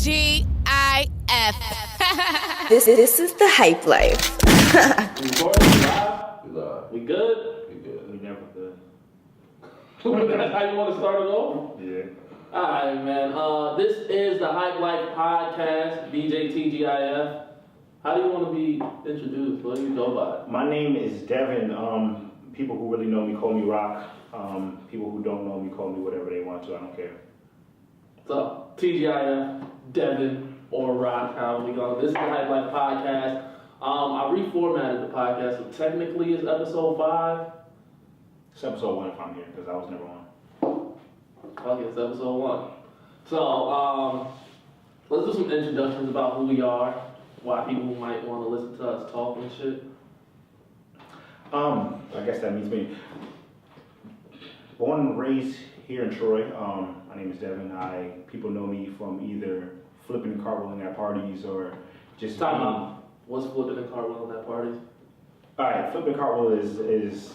TGIF. This is the hype life. We good? We good. We never good. That's how you want to start it off? Yeah. Alright, man. This is the Hype Life Podcast, DJ TGIF. How do you want to be introduced? What do you go by? My name is Devin. People who really know me call me Rock. People who don't know me call me whatever they want to. I don't care. So, TGIF, Devin, or Rock, however we go. This is the Hype Life Podcast. I reformatted the podcast, so technically it's episode 5. It's episode 1 if I'm here, because I was never on. Okay, it's episode 1. So, let's do some introductions about who we are, why people might want to listen to us talk and shit. I guess that means me. Born and raised here in Troy. My name is Devin. People know me from either flipping and cartwheeling at parties or just Time out. What's flipping and cartwheeling at parties? Alright, flipping and cartwheel is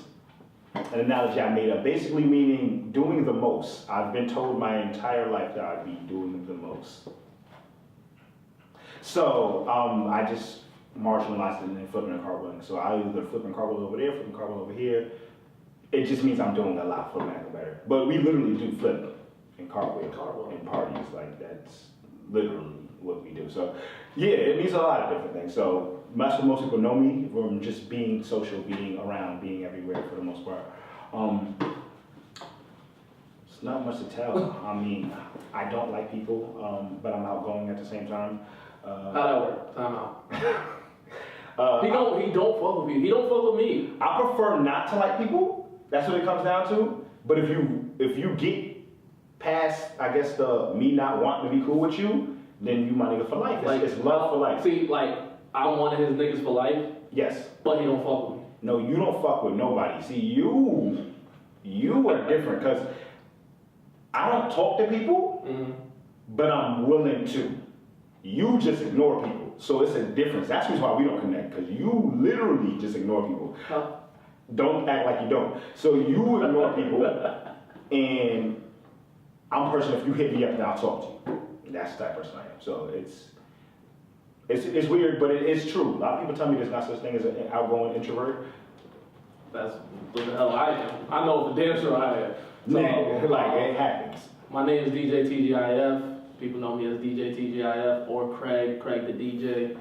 an analogy I made up. Basically meaning doing the most. I've been told my entire life that I'd be doing the most. So, I just marginalized it in flipping and cartwheeling. So I either flip and cartwheel over there, flip and cartwheel over here. It just means I'm doing a lot for lack of better. But we literally do flip and cartwheel in parties. Like, that's literally what we do. So, yeah, it means a lot of different things. So, that's what most people know me from, just being social, being around, being everywhere for the most part. It's not much to tell. I mean, I don't like people, but I'm outgoing at the same time. How'd that work? Time out. He don't fuck with you. He don't fuck with me. I prefer not to like people. That's what it comes down to. But if you get past, I guess, the me not wanting to be cool with you, then you my nigga for life. It's love for life. See, like, I'm one of his niggas for life. Yes. But he don't fuck with me. No, you don't fuck with nobody. See, you are different because I don't talk to people, but I'm willing to. You just ignore people. So it's a difference. That's the reason why we don't connect, because you literally just ignore people. Huh? Don't act like you don't. So you ignore people, and I'm a person, if you hit me up, then I'll talk to you. That's the type of person I am. So it's weird, but it is true. A lot of people tell me there's not such thing as an outgoing introvert. That's what the hell I am. I know for damn sure I am. So, it happens. My name is DJ TGIF. People know me as DJ TGIF or Craig the DJ.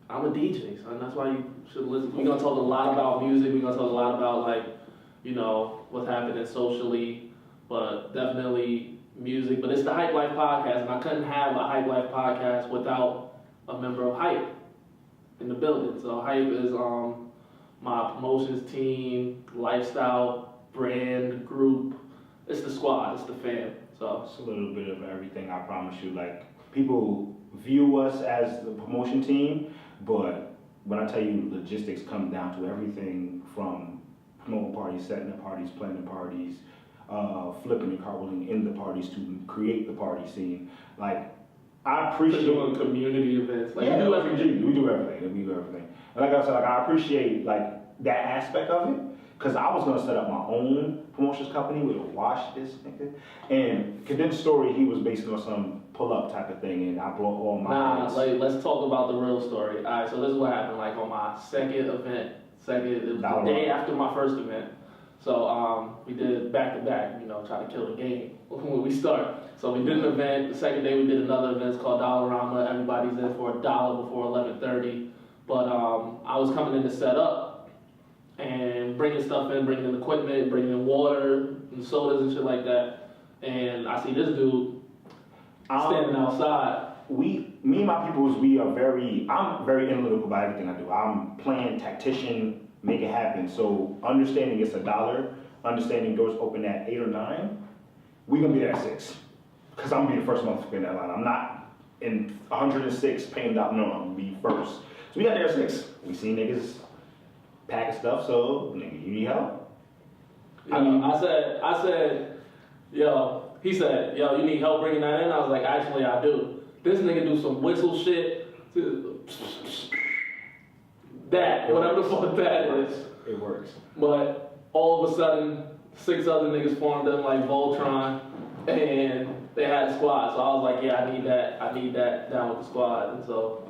I'm a DJ, so that's why you should listen. We're gonna talk a lot about music. We're gonna talk a lot about, like, you know, what's happening socially, but definitely music. But it's the Hype Life Podcast, and I couldn't have a Hype Life Podcast without a member of Hype in the building. So Hype is my promotions team, lifestyle, brand, group. It's the squad, it's the fam. So it's a little bit of everything, I promise you. Like, people view us as the promotion team, but when I tell you logistics come down to everything from promoting parties, setting up parties, planning parties, flipping and cartwheeling in the parties to create the party scene. Like, I appreciate doing community events. Like, yeah, we do everything. We do everything. And like I said, I appreciate like that aspect of it. Because I was going to set up my own promotions company with a wash this nigga. And condensed story, he was based on some pull-up type of thing, and I brought all my let's talk about the real story. All right, so this is what happened. Like, on my second event, it was the day after my first event. So we did back-to-back, you know, try to kill the game when we start. So we did an event. The second day we did another event. It's called Dollarama. Everybody's in for $1 before 11:30. But I was coming in to set up and bringing stuff in, bringing in equipment, bringing in water and sodas and shit like that. And I see this dude standing outside. Me and my peoples, I'm very analytical about everything I do. I'm playing tactician, make it happen. So understanding it's $1, understanding doors open at 8 or 9, we gonna be there at 6. Because I'm gonna be the first motherfucker in that line. I'm not in 106 paying $1. No, I'm gonna be first. So we got there at 6. We seen niggas packing stuff, so nigga, you need help? I said, yo, he said, yo, you need help bringing that in? I was like, actually, I do. This nigga do some whistle shit. Whatever the fuck that is. It works. But all of a sudden, 6 other niggas formed up like Voltron, and they had a squad. So I was like, yeah, I need that down with the squad. And so.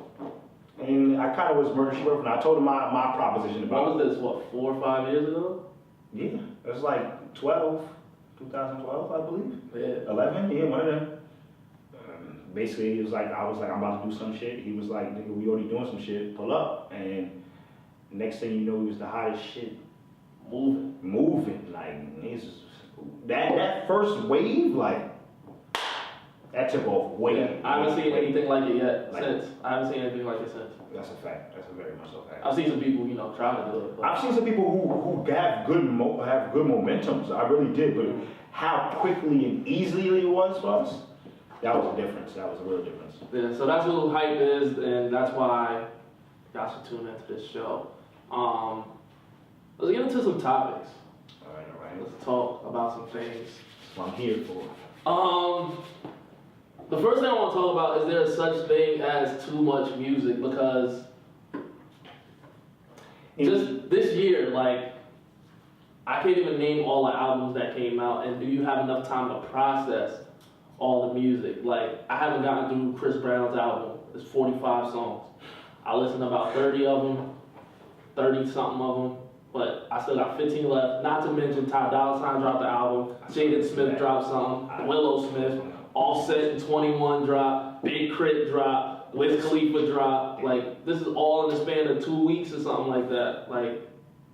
And I kind of was Murder She Wrote, and I told him my proposition about What was this, 4 or 5 years ago? Yeah, it was like 2012, I believe. Yeah. 11, yeah, one of them. Basically, it was like, I was like, I'm about to do some shit. He was like, nigga, we already doing some shit, pull up. And next thing you know, he was the hottest shit. Moving. Like, that first wave, like, that took off way. Yeah, I haven't seen anything like it yet since. I haven't seen anything like it since. That's a fact. That's a very much a fact. I've seen some people, try to do it. But. I've seen some people who have good momentums. I really did, but how quickly and easily it was for us, that was a difference. That was a real difference. Yeah, so that's what hype is, and that's why y'all should tune into this show. Let's get into some topics. All right. Let's talk about some things. That's what I'm here for. The first thing I want to talk about is there such thing as too much music, because just this year, like, I can't even name all the albums that came out, and do you have enough time to process all the music? Like, I haven't gotten through Chris Brown's album. It's 45 songs. I listened to about 30 of them, 30-something of them, but I still got 15 left. Not to mention Ty Dolla $ign dropped the album, Jaden Smith dropped something, Willow Smith, Offset and 21 drop, Big Crit drop, Wiz Khalifa drop. Like, this is all in the span of 2 weeks or something like that. Like,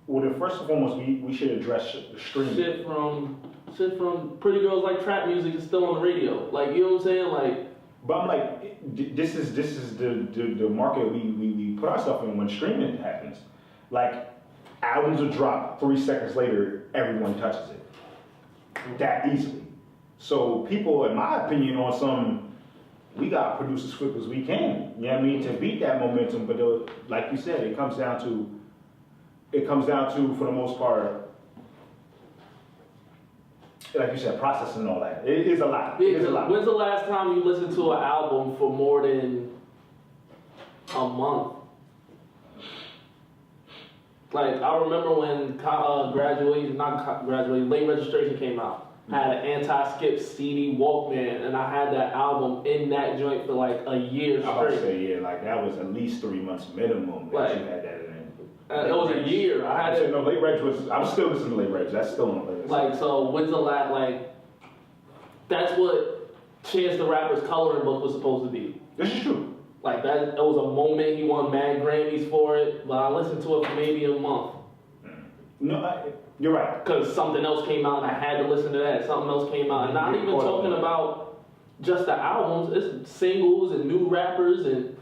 well, first and foremost, we should address the streaming. Shit from Pretty Girls Like Trap Music is still on the radio. Like, you know what I'm saying? Like, but I'm like, this is the market we put ourselves in when streaming happens. Like, albums will drop 3 seconds later, everyone touches it that easily. So people, in my opinion, we got to produce as quick as we can. You know what I mean? To beat that momentum. But like you said, it comes down to, for the most part, like you said, processing and all that. It is a lot. Yeah, it is a lot. When's the last time you listened to an album for more than a month? Like, I remember when Late Registration came out. I had an anti-skip CD Walkman, and I had that album in that joint for like a year straight. I was about to say, yeah, like that was at least 3 months minimum that you had that in. It was a year. I had it. No, Late Reg was. I'm still listening to Late Reg. That's still on the playlist. Like, so when's the last? Like, that's what Chance the Rapper's coloring book was supposed to be. This is true. Like that, it was a moment. He won mad Grammys for it, but I listened to it for maybe a month. No, you're right. Because something else came out and I had to listen to that. Something else came out. And not even talking about just the albums. It's singles and new rappers, and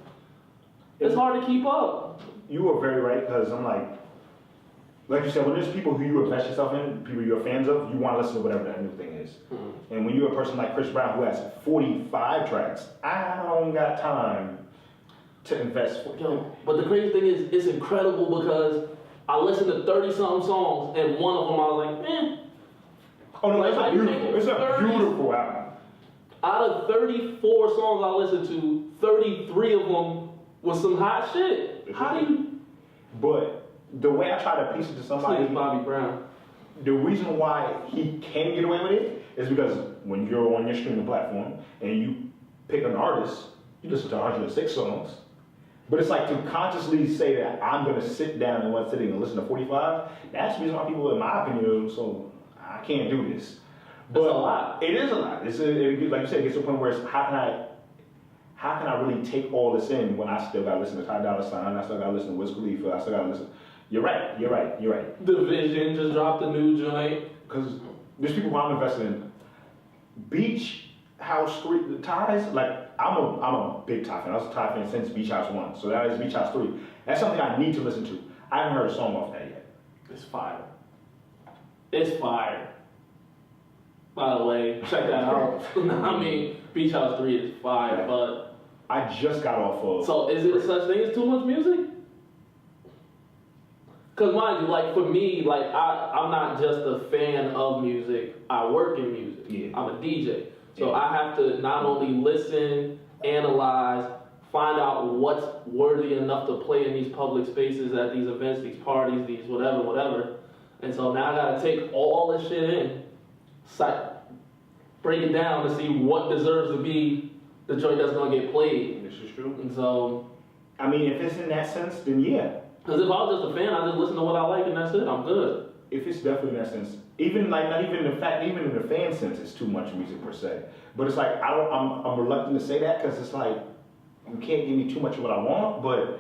it's hard to keep up. You were very right, because I'm like you said, when there's people who you invest yourself in, people you're fans of, you want to listen to whatever that new thing is. Mm-hmm. And when you're a person like Chris Brown who has 45 tracks, I don't got time to invest for. Yo, but the crazy thing is, it's incredible because I listened to 30-something songs, and one of them I was like, eh. Oh no, it's beautiful. It's a beautiful album. Out of 34 songs I listened to, 33 of them was some hot shit. How do you? But the way I try to piece it to somebody, Bobby Brown. The reason why he can get away with it is because when you're on your streaming platform and you pick an artist, you listen to 106 songs. But it's like to consciously say that I'm going to sit down in one sitting and listen to 45, that's the reason why people, in my opinion, so I can't do this. But it's a lot. It is a lot. Like you said, it gets to a point where it's how can I really take all this in when I still got to listen to Ty Dolla $ign, I still got to listen to Wiz Khalifa, I still got to listen. You're right. Division just dropped a new joint. Because there's people who I'm invested in. Beach House 3, the Ties, like, I'm a big Ty fan. I was a Ty fan since Beach House 1. So that is Beach House 3. That's something I need to listen to. I haven't heard a song off that yet. It's fire. It's fire. By the way, check that out. I mean, Beach House 3 is fire, yeah. But I just got off of. So is it such thing as too much music? Because mind you, like for me, like I'm not just a fan of music. I work in music. Yeah. I'm a DJ. So I have to not only listen, analyze, find out what's worthy enough to play in these public spaces, at these events, these parties, these whatever. And so now I gotta take all this shit in, break it down to see what deserves to be the joint that's gonna get played. This is true. And so, I mean, if it's in that sense, then yeah. because if I was just a fan, I just listen to what I like and that's it. I'm good. If it's definitely in that sense, even like not even in the fact, even in the fan sense, it's too much music per se. But it's like I'm reluctant to say that because it's like you can't give me too much of what I want. But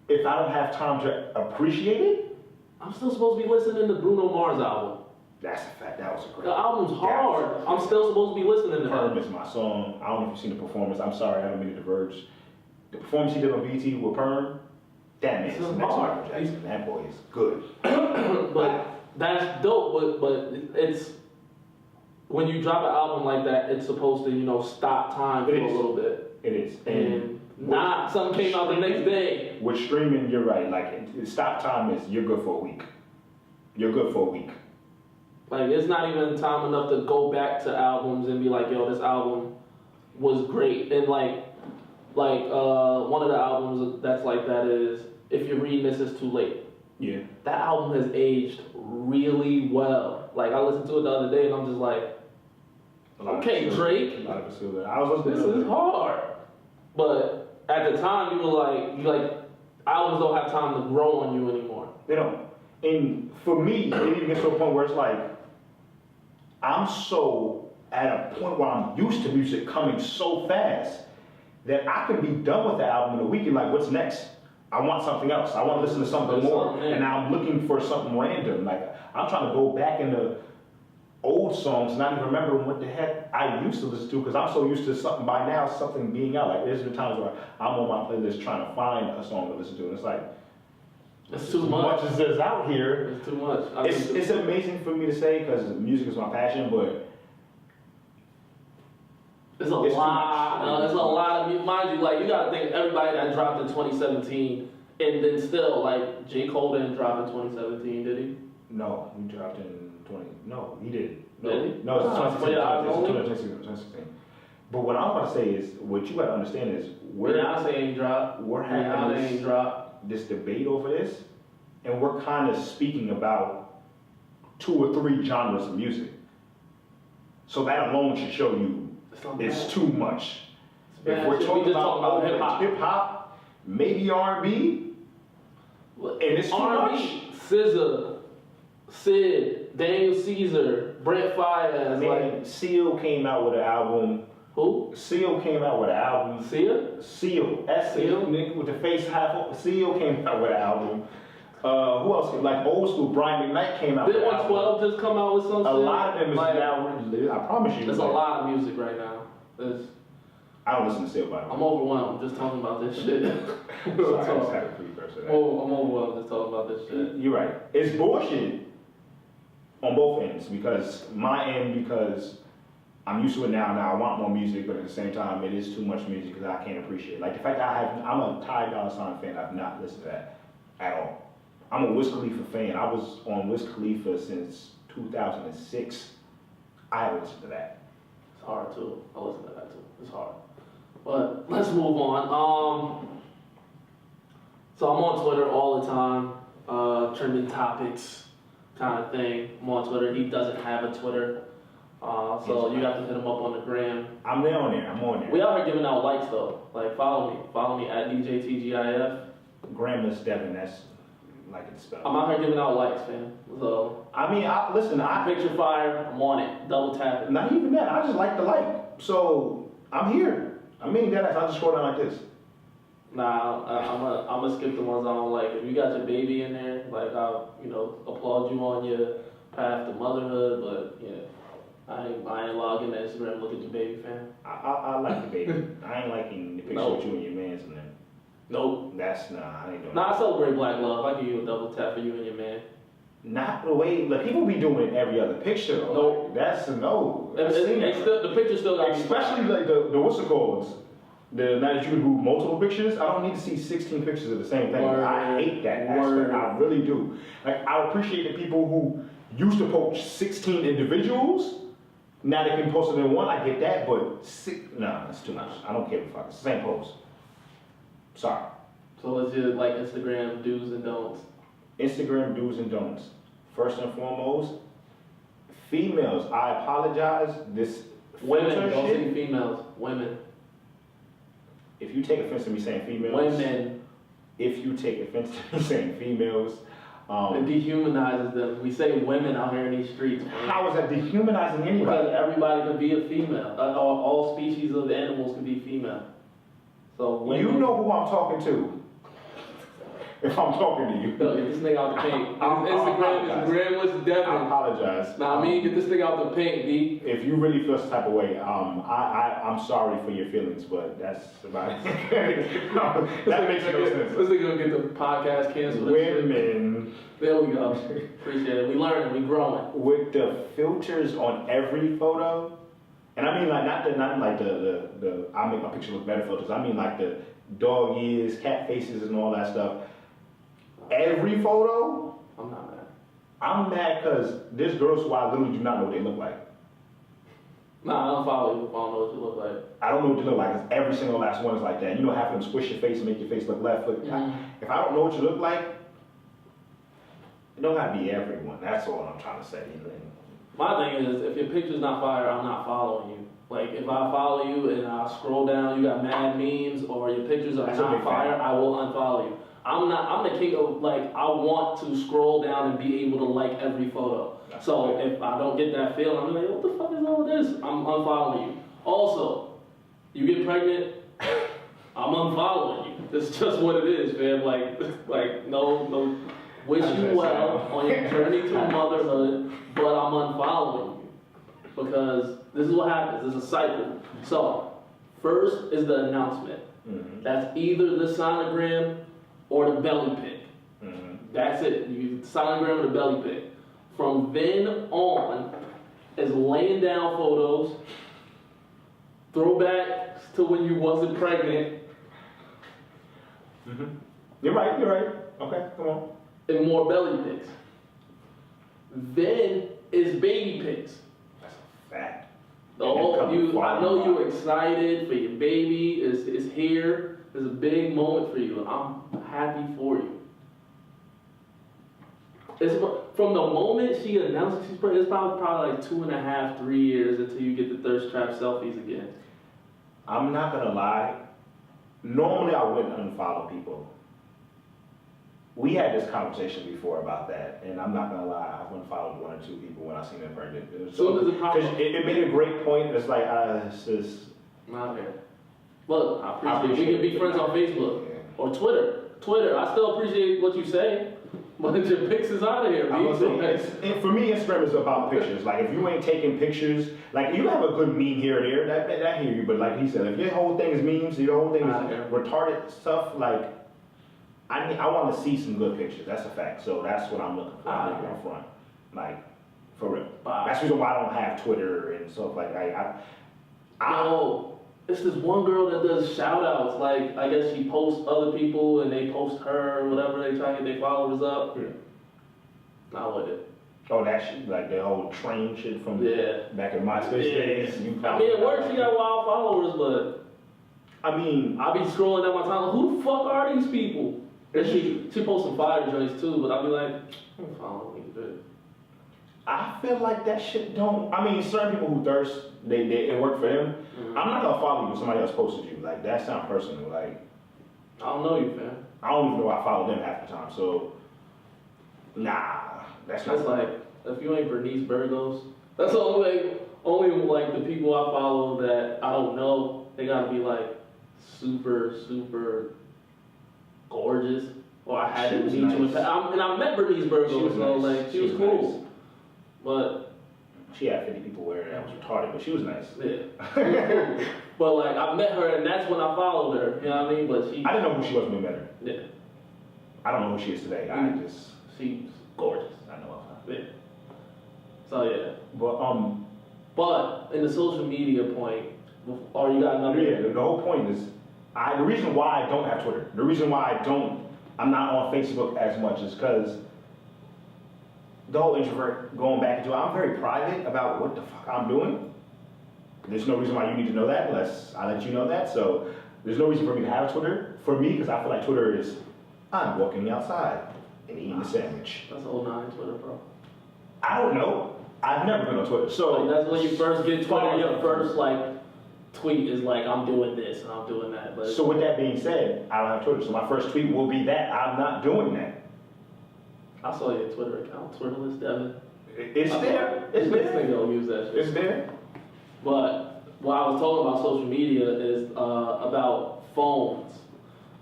if I don't have time to appreciate it, I'm still supposed to be listening to Bruno Mars album. that's a fact. That was a great. The album's hard. I'm still supposed to be listening to Perm that. is my song. I don't know if you've seen the performance. I'm sorry, I don't mean to diverge. The performance he did on BT with Perm, that man is the next Michael Jackson. That boy is good. But that's dope. But it's when you drop an album like that, it's supposed to stop time for a little bit. It is. And something came out the next day. With streaming, you're right. Like stop time is you're good for a week. You're good for a week. Like it's not even time enough to go back to albums and be like, yo, this album was great. And like one of the albums that's like that is If You're Reading This, It's Too Late. Yeah. That album has aged really well. Like I listened to it the other day and I'm just like, okay, Drake, A lot of us feel that. I was listening this to is hard. But at the time you were like albums don't have time to grow on you anymore. They don't. And for me, it even gets to a point where it's like, I'm so at a point where I'm used to music coming so fast that I can be done with the album in a week and like, what's next? I want something else. I want to listen to something more. And now I'm looking for something random. Like, I'm trying to go back into old songs, not even remembering what the heck I used to listen to because I'm so used to something by now, something being out. Like, there's been times where I'm on my playlist trying to find a song to listen to, and it's like, It's too much. as there's out here. It's too much. It's amazing for me to say because music is my passion, but It's a lot. It's a lot of music. Mind you, like you gotta think everybody that dropped in 2017, and then still like J. Cole didn't drop in 2017, did he? no, he dropped in 20. No, he didn't. No, Did he? no, it's 2016. 2016. But what I'm about to say is, what you gotta understand is, Beyonce ain't dropped. we're Rihanna having ain't dropped. this debate over this, and we're kind of speaking about 2 or 3 genres of music. So that alone should show you it's too much. If we're talking about hip hop, maybe R&B, and it's too much. SZA, Sid, Daniel Caesar, Brent Faiyaz, like Seal came out with an album. who? Seal came out with an album. Sia? Seal, Seal? nigga with the face half off. Seal came out with an album. Who else? Like old school, Brian McKnight came out with Did an album. 112 just come out with some A shit? lot of them is Like, now. I promise you. there's a lot of music right now. I don't listen to Seal by the way. I'm overwhelmed just talking about this shit. Sorry, I just had a precursor. I'm overwhelmed just talking about this shit. You're right. It's bullshit on both ends because because I'm used to it now. Now I want more music, but at the same time, it is too much music because I can't appreciate it. Like the fact that I'm a Ty Dolla $ign fan. I've not listened to that at all. I'm a Wiz Khalifa fan. I was on Wiz Khalifa since 2006. I haven't listened to that. It's hard too. I listen to that too. It's hard. But let's move on. So I'm on Twitter all the time, trending topics kind of thing. I'm on Twitter. He doesn't have a Twitter. So you have to hit him up on the gram. I'm there on there. I'm on there. We out here giving out likes though. Like follow me. Follow me at DJTGIF. Grammar's Devin. That's like it's spelled. I'm out here giving out likes, fam. So I mean, I picture fire. I'm on it. Double tap it. not even that. I just like the like. So I'm here. I mean that. I just scroll down like this. Nah, I'm gonna skip the ones I don't like. If you got your baby in there, like I'll applaud you on your path to motherhood, but yeah, I ain't logging to Instagram look at your baby, fam. I like the baby. I ain't liking the picture with you and your man's in there. Nope. That's I ain't doing Nah, that. I celebrate black love. I give you a double tap for you and your man. Not the way. Like people be doing it every other picture. Though. Nope. Like, that's a no. And the picture still got me. Especially like the what's it called? The now that you can do multiple pictures, I don't need to see 16 pictures of the same thing. Word. I hate that Word. aspect. I really do. Like I appreciate the people who used to post 16 individuals. Now they can post it in one. I get that, but that's too much. I don't care if it's the same post. Sorry. So let's just like Instagram do's and don'ts. Instagram do's and don'ts. First and foremost, Females, I apologize. This Women, filter don't shit. say females. Women. If you take offense to me saying females, Women. if you take offense to me saying females, It dehumanizes them. We say women out here in these streets. Man. how is that dehumanizing Because anybody? everybody can be a female. All species of animals can be female. So women, You know who I'm talking to. If I'm talking to you. No, get this nigga out the paint. I'm Instagram is apologize. Grandma's I Devin. apologize. Nah, I mean, get this thing out the paint, B. If you really feel some type of way, I'm sorry for your feelings, but that's about it. That makes no sense. This nigga gonna get the podcast canceled. Women There we go. Appreciate it. We learning, we growing. with the filters on every photo, and I mean like not like the I make my picture look better filters. I mean like the dog ears, cat faces, and all that stuff. Every photo, I'm not mad. I'm mad because there's girls who I literally do not know what they look like. Nah, I don't follow you if I don't know what you look like. I don't know what they look like. 'Cause every single last one is like that. You know, half of them squish your face and make your face look left. Look, If I don't know what you look like, it don't gotta be everyone. That's all I'm trying to say. My thing is, if your picture's not fire, I'm not following you. Like, if I follow you and I scroll down, you got mad memes, or your pictures are That's a not big fire, fan. I will unfollow you. I'm the king of, like, I want to scroll down and be able to like every photo. That's So right. if I don't get that feeling, I'm like, what the fuck is all this? I'm unfollowing you. Also, you get pregnant, I'm unfollowing you. That's just what it is, man. Like no, wish you well on your journey to motherhood, but I'm unfollowing you. Because this is what happens, it's a cycle. So, first is the announcement. Mm-hmm. That's either the sonogram or the belly pic. Mm-hmm. That's it. You sonogram or the belly pic. From then on is laying down photos, throwbacks to when you wasn't pregnant, Mm-hmm. You're right. Okay, come on. and more belly pics. Then is baby pics. That's a fact. The And whole, come I know flying you're by. excited for your baby. It's here. It's a big moment for you. I'm happy for you. It's from the moment she announced she's pregnant. It's probably like 2.5, 3 years until you get the thirst trap selfies again. I'm not gonna lie. Normally, I wouldn't unfollow people. We had this conversation before about that, and I'm not gonna lie. I've unfollowed 1 or 2 people when I seen them pregnant. Soon as it pops Because up. it made a great point. It's like, it's just. Not here. Look, I I appreciate we can be appreciate friends it. on Facebook Yeah. or Twitter. Twitter, I still appreciate what you say, but your pics is out of here, I'm B. gonna say, for me, Instagram is about pictures. Like, if you ain't taking pictures, like, you have a good meme here or there, that I hear you. But like he said, if your whole thing is memes, your whole thing is Okay. retarded stuff, like, I want to see some good pictures. That's a fact. So that's what I'm looking for Okay. up front. Like, for real. Bye. That's the reason why I don't have Twitter and stuff like that. Yo, it's this one girl that does shout outs. Like, I guess she posts other people and they post her or whatever. They try to get their followers up. Yeah. Not with it. Oh, that shit, like the whole train shit from Yeah. back in MySpace days. I mean, it works. She got wild followers, but I mean, I be scrolling down my timeline. Who the fuck are these people? And she posts some fire joints too, but I be like, I'm following these bitches. I feel like that shit don't. I mean, certain people who thirst, it worked for them. Mhm. I'm not gonna follow you if somebody else posted you. Like, that sounds personal. Like, I don't know you, fam. I don't even know I follow them half the time. So, nah, that's not. That's like, if you ain't Bernice Burgos, that's the only like the people I follow that I don't know, they gotta be like super, super gorgeous. Or I had She to was meet you. nice. And I met Bernice Burgos, She was so nice. like, she was She was cool. nice. But, She had 50 people wearing it. That was retarded, but she was nice. yeah. She was cool. But like, I met her and that's when I followed her, you know what I mean? But she, I didn't know who she was when we met her. yeah, I don't know who she is today. I just, she's gorgeous. I know of her. Yeah. So yeah. But But in the social media point, or you got another? yeah, the whole point is, the reason why I don't have Twitter, the reason why I'm not on Facebook as much is because the whole introvert going back into it, I'm very private about what the fuck I'm doing. There's no reason why you need to know that unless I let you know that. So there's no reason for me to have Twitter. For me, because I feel like Twitter is, I'm walking outside and eating a sandwich. That's 09 Twitter, bro. I don't know. I've never been on Twitter. So like, that's when you first get Twitter. Your first like tweet is like, I'm doing this and I'm doing that. But so with that being said, I don't have Twitter. So my first tweet will be that I'm not doing that. I saw your Twitter account, Twitterless Devin. It's there. It's This there. nigga don't use that shit. It's there. But what I was talking about social media is about phones.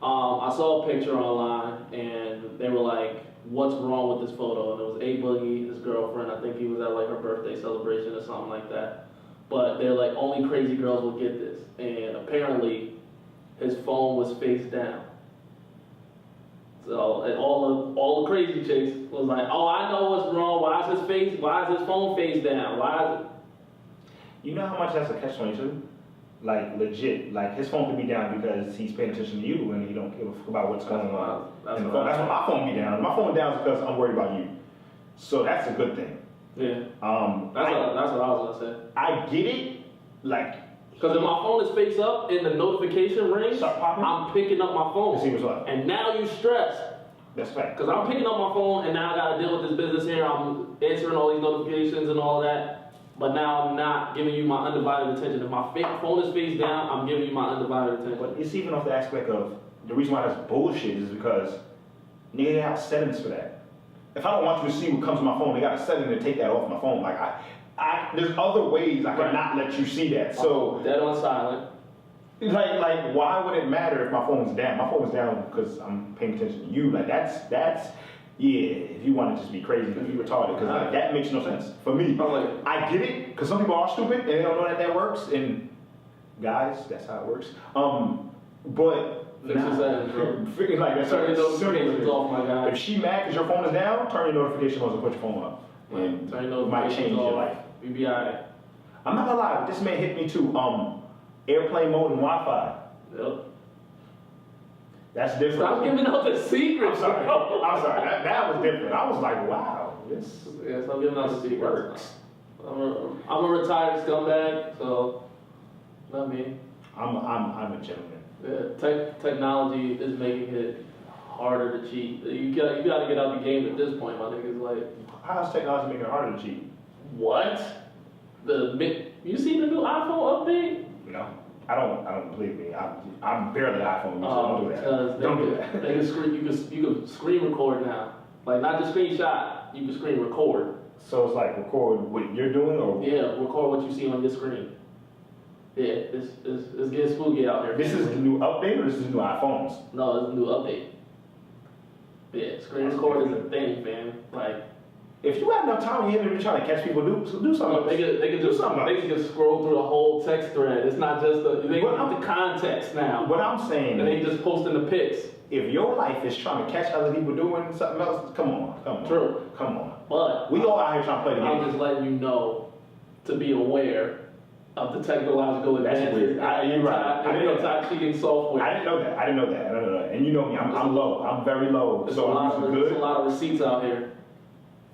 I saw a picture online and they were like, what's wrong with this photo? And it was A Boogie, his girlfriend. I think he was at like her birthday celebration or something like that. But they're like, only crazy girls will get this. And apparently his phone was face down. So and all the crazy chicks was like, oh, I know what's wrong. Why is his phone face down? Why is it? You know how much that's a catch-22? Like legit, like his phone could be down because he's paying attention to you and he don't give a fuck about what's going on. That's That's why my phone be down. My phone down is because I'm worried about you. So that's a good thing. Yeah. That's what I was gonna say. I get it, like Because if my phone is face up and the notification rings, Start popping? I'm picking up my phone. To see what's up. And now you stressed. That's fact. Because I'm picking up my phone and now I gotta deal with this business here. I'm answering all these notifications and all that. But now I'm not giving you my undivided attention. If my phone is face down, I'm giving you my undivided attention. But it's even off the aspect of the reason why that's bullshit is because nigga, they have settings for that. If I don't want you to see what comes to my phone, they got a setting to take that off my phone. Like there's other ways I cannot let you see that. So dead on silent. like why would it matter if my phone's down? My phone's down because I'm paying attention to you. Like that's yeah. If you want to just be crazy, if you retarded, because like, that makes no sense for me. I get it because some people are stupid and they don't know that works. And guys, that's how it works. But freaking like that's turn your notifications off, my guy. If she mad because your phone is down, turn your notifications on and put your phone up. And turn your it might change your life. You be alright. I'm not gonna lie, this man hit me too. Airplane mode and Wi-Fi. Yep. That's different. Stop giving out the secrets. I'm sorry. That was different. I was like, wow, this. Yeah, stop giving out the secrets. Works. I'm a retired scumbag, so not me. I'm a gentleman. Yeah, technology is making it harder to cheat. You got to get out the game at this point, my niggas. Like, how's technology making it harder to cheat? What? You seen the new iPhone update? No, I don't believe me. I'm barely iPhone user. Don't do that. Don't do that. They can screen. You can screen record now. Like not just screenshot. You can screen record. So it's like record what you're doing, or yeah, record what you see on your screen. Yeah, it's getting spooky out here. This is the new update, or this is the new iPhones? No, it's a new update. Yeah, screen record is a thing, man. Like, if you have enough time, you ain't even trying to catch people. Do something. They can do something. They can just scroll through the whole text thread. It's not just they get the context now. What I'm saying, and they just posting the pics. If your life is trying to catch other people doing something else, come on. True. Come on. But we all out here trying to play the game. I'm just letting you know to be aware of the technological advances. You're right. I didn't know that. Cheating software. I didn't know that. And you know me, I'm low. I'm very low. There's so there's a lot of receipts out here.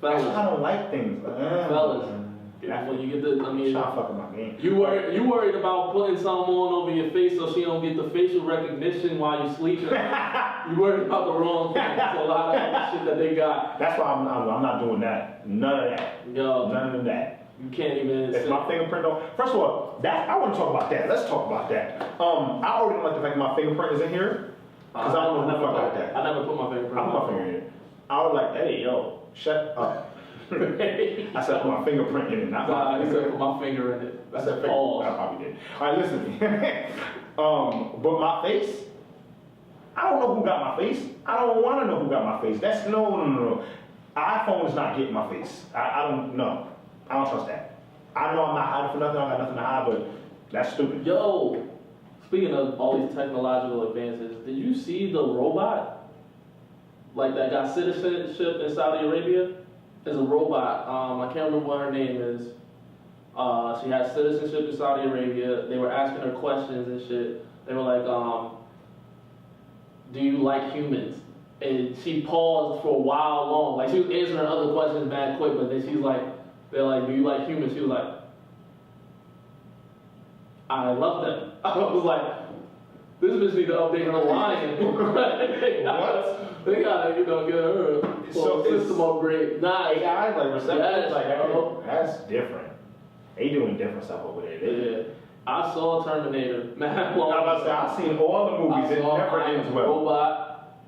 Fellas. I don't like things. Fellas. When you get the, trying to fuck with my game. You worried about putting something on over your face so she don't get the facial recognition while you sleeping. You worried about the wrong thing. That's a lot of other shit that they got. That's why I'm not doing that. None of that. Yo, none of that. You can't even. If my fingerprint don't. First of all, I want to talk about that. Let's talk about that. I already don't like the fact that my fingerprint is in here because I don't know the fuck about that. I never put my fingerprint. I put my finger in it. I was like, hey yo, shut up. I said put my fingerprint in it, not my he said put my finger in it. I said pause. I probably did. All right, listen. But my face, I don't know who got my face. I don't want to know who got my face. That's no. iPhone is not getting my face. I don't know. I don't trust that. I know I'm not hiding for nothing. I got nothing to hide, but that's stupid. Yo, speaking of all these technological advances, did you see the robot? Like that got citizenship in Saudi Arabia? There's a robot. I can't remember what her name is. She has citizenship in Saudi Arabia. They were asking her questions and shit. They were like, do you like humans? And she paused for a while long. Like she was answering other questions bad quick, but then she's like, they're like, do you like humans? She was like, I love them. I was like, This bitch need to update her line. What? They gotta, get her So system upgrade. Nah, AI, like reception, yes, like bro. that's different. They doing different stuff over there. Yeah. I saw Terminator. Man, I'm about to say, I've seen all the movies. It never ends well. Robot.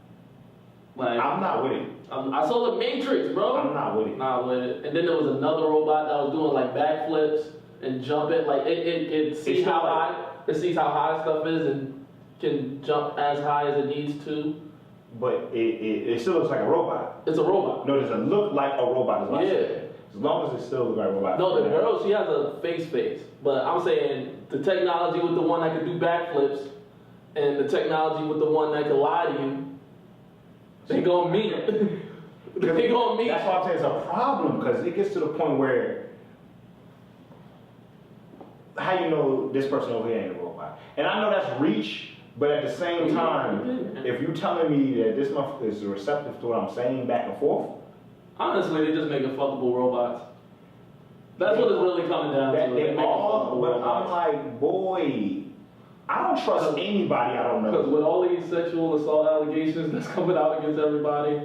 Like, I'm not with it. I saw The Matrix, bro. I'm not with it. Not with it. And then there was another robot that was doing like backflips and jumping. Like it sees how high. It sees how high stuff is and can jump as high as it needs to. But it still looks like a robot. It's a robot. No, does it look like a robot? Is what I'm Yeah. saying. As long as it still looks like a robot. No, the girl, she has a face. But I'm saying the technology with the one that can do backflips and the technology with the one that can lie to you, they gonna meet. They gonna meet. That's why I'm saying it's a problem, because it gets to the point where how you know this person over here ain't a robot? And I know that's reach, but at the same time, if you telling me that this motherfucker is receptive to what I'm saying back and forth, honestly, they just making fuckable robots. That's what it's really coming down to. they making all, fuckable but robots. I'm like, boy, I don't trust anybody I don't Because know. with all these sexual assault allegations that's coming out against everybody,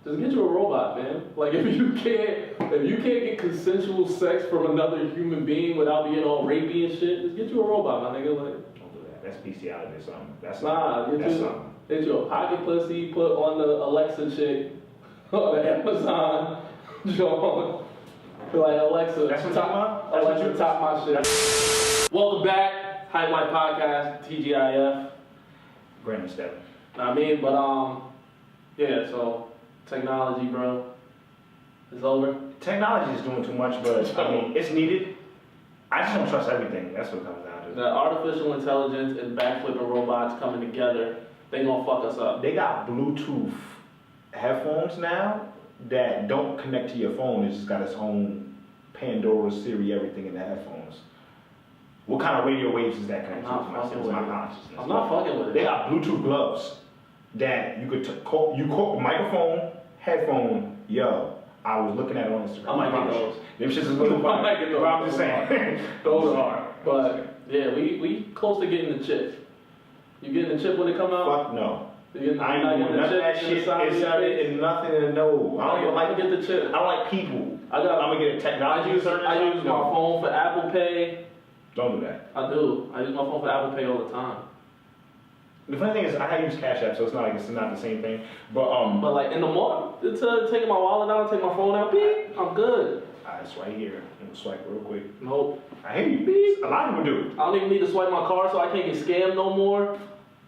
just get you a robot, man. Like if you can't get consensual sex from another human being without being all rapey and shit, just get you a robot, my nigga. Like, Don't do that. That's bestiality or something. That's nah, something. That's something. get your pocket pussy put on the Alexa chick on the Amazon joint. Like Alexa, That's what top, Alexa, top my shit. Welcome back, Hype Life Podcast, TGIF. Brandon Stebbins. I mean, but yeah. So technology, bro, it's over. Technology is doing too much, but I mean, it's needed. I just don't trust everything. That's what it comes down to. The artificial intelligence and backflipping robots coming together, they gonna fuck us up. They got Bluetooth headphones now that don't connect to your phone. It's just got its own Pandora, Siri, everything in the headphones. What kind of radio waves is that connected to? I'm not fucking with my it. consciousness. I'm not fucking with it. They got Bluetooth gloves that you could call microphone, headphone. Yo, I was looking at it on Instagram. I might get those. Them shits is a little I might get those. But I'm just saying. Those are. But yeah, we close to getting the chip. You getting the chip when it come out? Fuck no. You I ain't doing none of that shit. It's nothing to know. I don't even like get the chip. I don't like people. I'm gonna get a I technology. use my phone for Apple Pay. Don't do that. I do. I use my phone for Apple Pay all the time. The funny thing is, I use Cash App, so it's not the same thing. But But like in the morning, it's taking my wallet out, take my phone out, beep, I'm good. it's right here. I'm gonna swipe real quick. Nope. I hear you. Beep. A lot of people do. I don't even need to swipe my card, so I can't get scammed no more.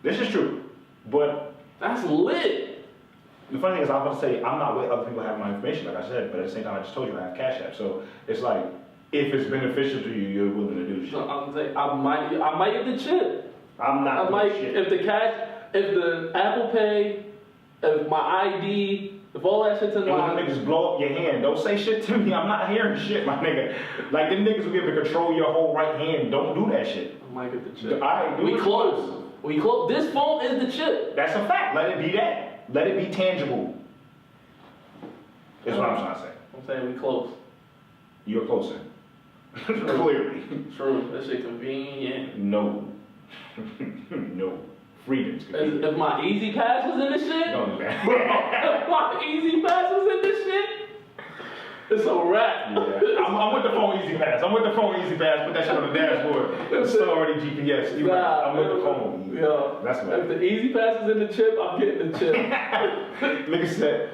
This is true, but That's lit. the funny thing is, I was about to say, I'm not with other people having my information, like I said, but at the same time, I just told you I have Cash App. So it's like, if it's beneficial to you, you're willing to do the shit. So I'm saying I might get the chip. I'm not I doing might shit. if the Apple Pay, if my ID, if all that shit's in And when my them niggas blow up your hand, don't say shit to me. I'm not hearing shit, my nigga. Like, them niggas will be able to control your whole right hand. Don't do that shit. I might get the chip. Alright, do We it. close. We close. This phone is the chip. That's a fact. Let it be that. Let it be tangible. Is what I'm trying to say. I'm saying we close. You're closer. Clearly. True. That shit convenient. No. No. Freedom's good. If my Easy Pass was in this shit, Don't do that. if my Easy Pass was in this shit, it's a wrap. Yeah. I'm with the phone Easy Pass. I'm with the phone Easy Pass. Put that shit on the dashboard. It's still already GPS. You right. I'm with the phone. Yeah. That's If right. the Easy Pass is in the chip, I'm getting the chip. Nigga said,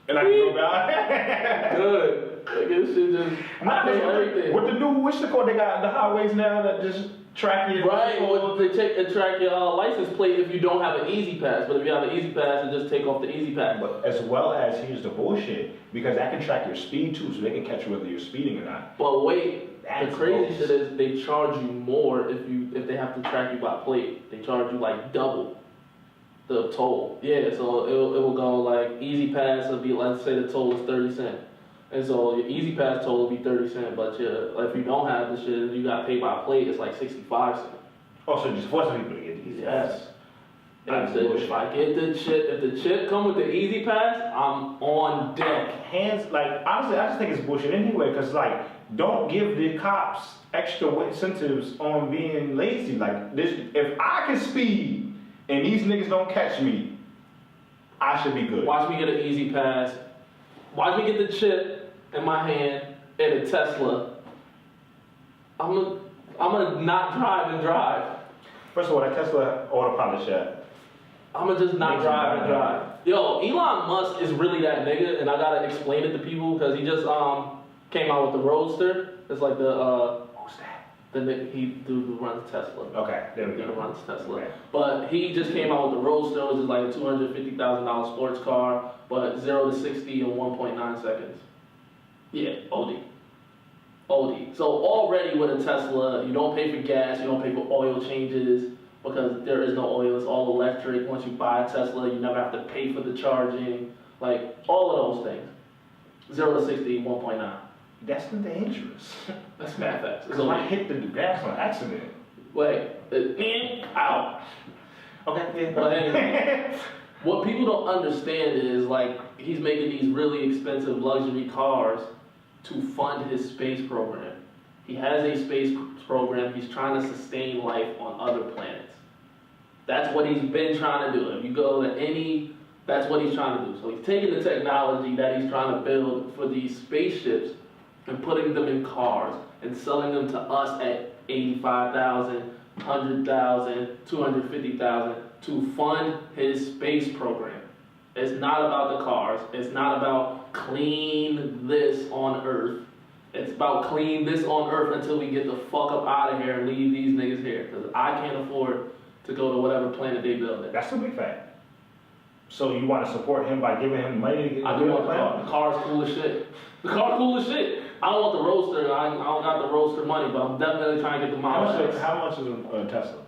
and I can go down. Good. Like this shit just I pay everything. With the new, what's the code they got? The highways now that just track your Right, well, they take and track your license plate if you don't have an Easy Pass. But if you have an Easy Pass, they just take off the Easy Pass. But as well as, here's the bullshit, because that can track your speed too, so they can catch you whether you're speeding or not. But wait, That's the crazy bogus. shit is they charge you more if they have to track you by plate. They charge you like double the toll. Yeah, so it will go like Easy Pass will be, let's say the toll is 30 cents. And so your Easy Pass toll will be 30 cents, but if you don't have the shit, you got paid by plate, it's like 65 cents. Oh, so just forcing people to get these. Yes. That's If I get the chip, if the chip come with the Easy Pass, I'm on deck. Hands, like, honestly, I just think it's bullshit anyway, because, like, don't give the cops extra incentives on being lazy. Like this, if I can speed and these niggas don't catch me, I should be good. Watch me get an easy pass. Watch me get the chip in my hand in a Tesla. I'm gonna not drive and drive. First of all, that Tesla autopilot shit. I'm gonna just not drive and drive. Yo, Elon Musk is really that nigga, and I gotta explain it to people because he just came out with the Roadster. It's like the Who's that? dude who runs Tesla. Okay, there we Who go. runs Tesla. Okay. But he just came out with the Roadster, which is like a $250,000 sports car, but 0 to 60 in 1.9 seconds. Yeah, OD. So already with a Tesla, you don't pay for gas, you don't pay for oil changes because there is no oil. It's all electric. Once you buy a Tesla, you never have to pay for the charging. Like all of those things. 0 to 60 in 1.9. That's dangerous. That's mad fast. It's Because I only hit the gas on accident. out. Okay, yeah. But anyway, what people don't understand is like he's making these really expensive luxury cars to fund his space program. He has a space program. He's trying to sustain life on other planets. That's what he's been trying to do. If you go to any, that's what he's trying to do. So he's taking the technology that he's trying to build for these spaceships and putting them in cars and selling them to us at 85,000, 100,000, 250,000 to fund his space program. It's not about the cars. It's not about clean this on Earth. It's about clean this on Earth until we get the fuck up out of here and leave these niggas here. Because I can't afford to go to whatever planet they build it. That's a big fact. So you want to support him by giving him money to get I do want the car. The car's cool as shit. The car's cool as shit. I don't want the Roadster. I don't got the Roadster money, but I'm definitely trying to get the Model X. How much is a Tesla?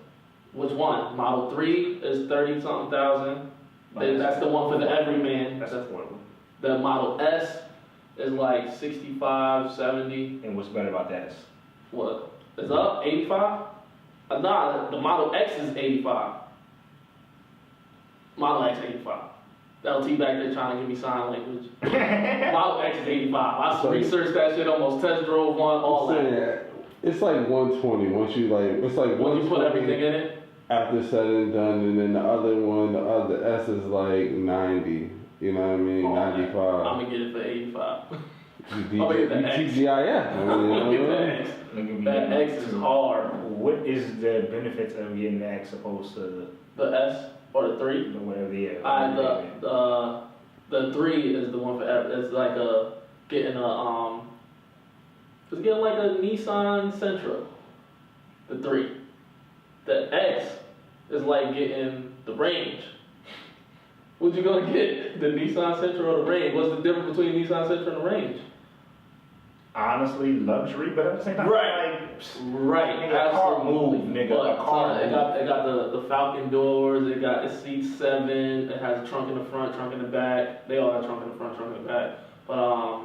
Which one? Model 3 is 30-something thousand. That's the one for the everyman. That's affordable. The Model S is like 65, 70. And what's better about that? What? It's up? 85? Nah, the Model X is 85. Model X 85. LT back there trying to give me sign language. Model X is 85. I researched that shit, almost test drove one, all that. It's like 120 once you like, it's like When you put 120 everything in it? after said and done, and then the other one, the other S is like 90. You know what I mean? 95. I'm gonna get it for 85. You gonna get the X. TGIF. I'm gonna get the X. That X is hard. What is the benefits of getting the X opposed to The S or the 3? whatever the The 3 is the one for it's like getting like a Nissan Sentra. The 3. The X is like getting the range. What you gonna get? The Nissan Sentra or the range? What's the difference between Nissan Sentra and the range? honestly luxury, but at the same time, Right. Right. Nigga, a car move, nigga. But, A car it move. got the Falcon doors. It got it seats 7. It has a trunk in the front, trunk in the back. They all have trunk in the front, trunk in the back. But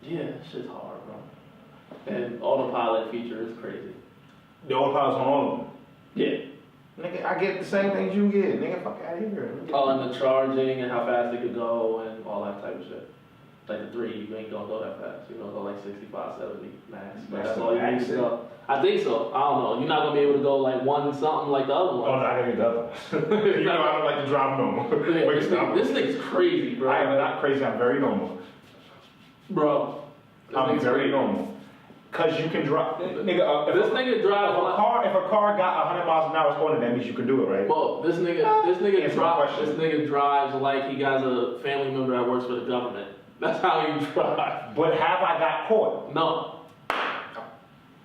yeah, shit's hard, bro. And autopilot feature is crazy. The autopilot's on all of them. Yeah. Nigga, I get the same things you get. Nigga, fuck out of here. Oh, and the charging and how fast it could go and all that type of shit. Like the 3, you ain't gonna go that fast. You're gonna go like 65, 70 max. But that's all you need to go. I think so. I don't know. You're not gonna be able to go like 1 something like the other one. Oh, no, I gotta get the other one. You know, I don't like to drive normal. Yeah, Wait, stop. this thing's crazy, bro. I am not crazy. I'm very normal. Bro. I'm very normal. Cause you can drive, nigga. This nigga drives If a car got 100 miles an hour on it, that means you can do it, right? Well, this nigga drives like he got a family member that works for the government. That's how he drives. But have I got caught? No.